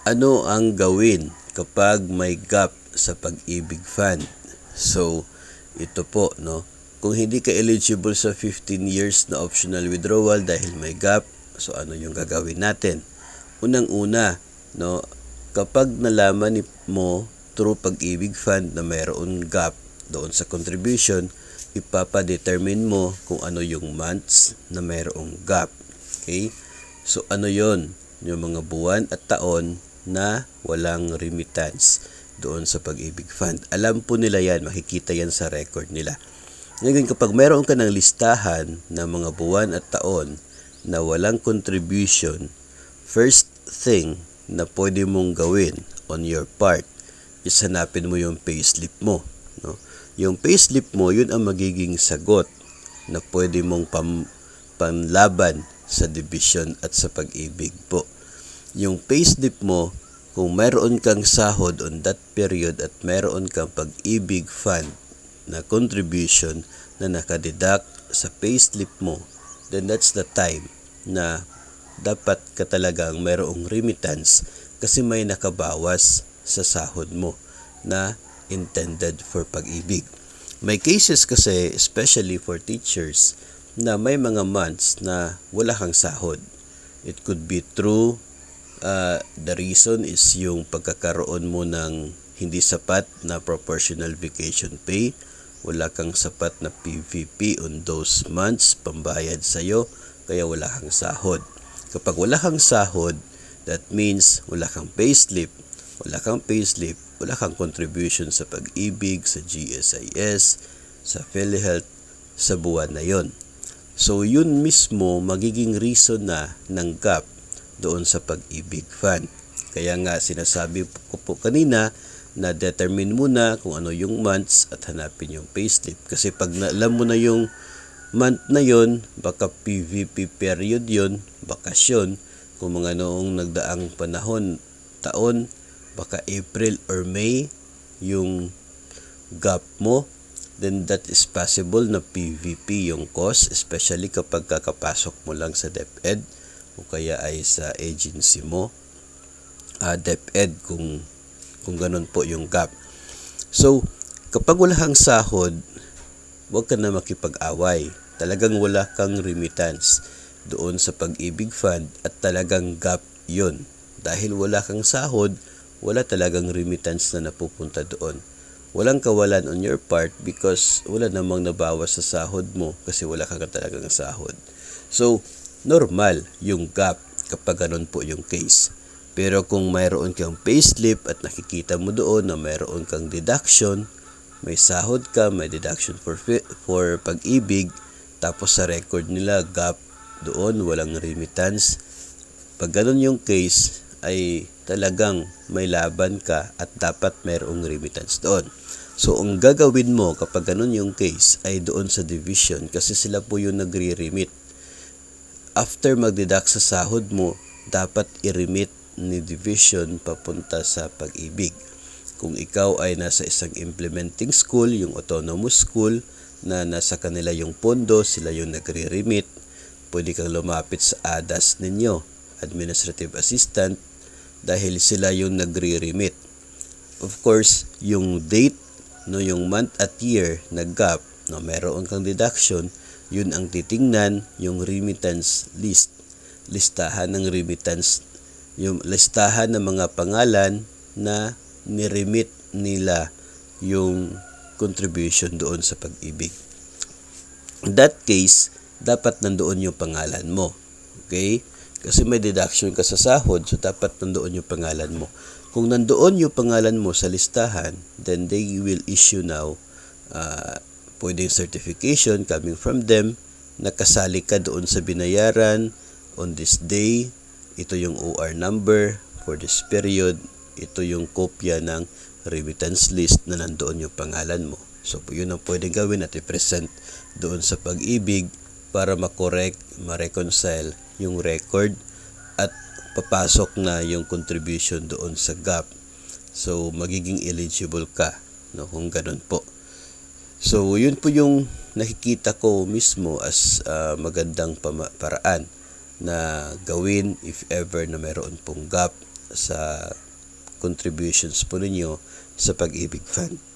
Ano ang gawin kapag may gap sa pag-ibig fund? So, ito po, no? Kung hindi ka eligible sa 15 years na optional withdrawal dahil may gap, so ano yung gagawin natin? Unang-una, no, kapag nalaman mo through pag-ibig fund na mayroon gap doon sa contribution, ipapadetermine mo kung ano yung months na mayroong gap. Okay? So, ano yon? Yung mga buwan at taon na walang remittance doon sa pag-ibig fund. Alam po nila yan, makikita yan sa record nila. Ngayon, kapag meron ka ng listahan ng mga buwan at taon na walang contribution, first thing na pwede mong gawin on your part is hanapin mo yung payslip mo. No? Yung payslip mo, yun ang magiging sagot na pwede mong panlaban sa division at sa pag-ibig po. Yung payslip mo, kung meron kang sahod on that period at meron kang pag-ibig fund na contribution na nakadeduct sa payslip mo, then that's the time na dapat ka talagang mayroong remittance kasi may nakabawas sa sahod mo na intended for pag-ibig. May cases kasi, especially for teachers, na may mga months na wala kang sahod. It could be true. The reason is yung pagkakaroon mo ng hindi sapat na proportional vacation pay, wala kang sapat na PVP on those months, pambayad sa'yo, kaya wala kang sahod. Kapag wala kang sahod, that means wala kang payslip, wala kang contribution sa pag-ibig, sa GSIS, sa PhilHealth, sa buwan na yon. So yun mismo magiging reason na ng gap doon sa pag-ibig fund. Kaya nga sinasabi ko po kanina na determine muna kung ano yung months at hanapin yung payslip. Kasi pag alam mo na yung month na yon, baka PVP period yon, bakasyon, kung mga noong nagdaang panahon, taon, baka April or May yung gap mo, then that is possible na PVP yung cost, especially kapag kakapasok mo lang sa DepEd o kaya ay sa agency mo, DepEd kung ganun po yung gap. So, kapag wala kang sahod, huwag ka na makipag-away. Talagang wala kang remittance doon sa pag-ibig fund at talagang gap yun. Dahil wala kang sahod, wala talagang remittance na napupunta doon. Walang kawalan on your part because wala namang nabawas sa sahod mo kasi wala kang talagang sahod. So, normal yung gap kapag ganun po yung case. Pero kung mayroon kang payslip at nakikita mo doon na mayroon kang deduction, may sahod ka, may deduction for pag-ibig, tapos sa record nila gap doon, walang remittance. Pag ganun yung case, ay talagang may laban ka at dapat mayroong remittance doon. So, ang gagawin mo kapag ganun yung case ay doon sa division kasi sila po yung nagre-remit. After mag-deduct sa sahod mo, dapat i-remit ni division papunta sa pag-ibig. Kung ikaw ay nasa isang implementing school, yung autonomous school, na nasa kanila yung pondo, sila yung nagre-remit, pwede kang lumapit sa ADAS ninyo, Administrative Assistant, dahil sila yung nagre-remit. Of course, yung date, no, yung month at year na gap, no, meron kang deduction, yun ang titingnan, yung remittance list. Listahan ng remittance, yung listahan ng mga pangalan na niremit nila yung contribution doon sa pag-ibig. In that case, dapat nandoon yung pangalan mo. Okay? Kasi may deduction ka sa sahod, so dapat nandoon yung pangalan mo. Kung nandoon yung pangalan mo sa listahan, then they will issue now pwedeng certification coming from them na kasali ka doon sa binayaran on this day. Ito yung OR number for this period. Ito yung kopya ng remittance list na nandoon yung pangalan mo. So, yun ang pwedeng gawin at i-present doon sa pag-ibig para ma-correct, ma-reconcile yung record at papasok na yung contribution doon sa gap. So, magiging eligible ka, no, kung ganun po. So, yun po yung nakikita ko mismo as magandang paraan na gawin if ever na mayroon pong gap sa contributions po ninyo sa Pag-ibig Fund.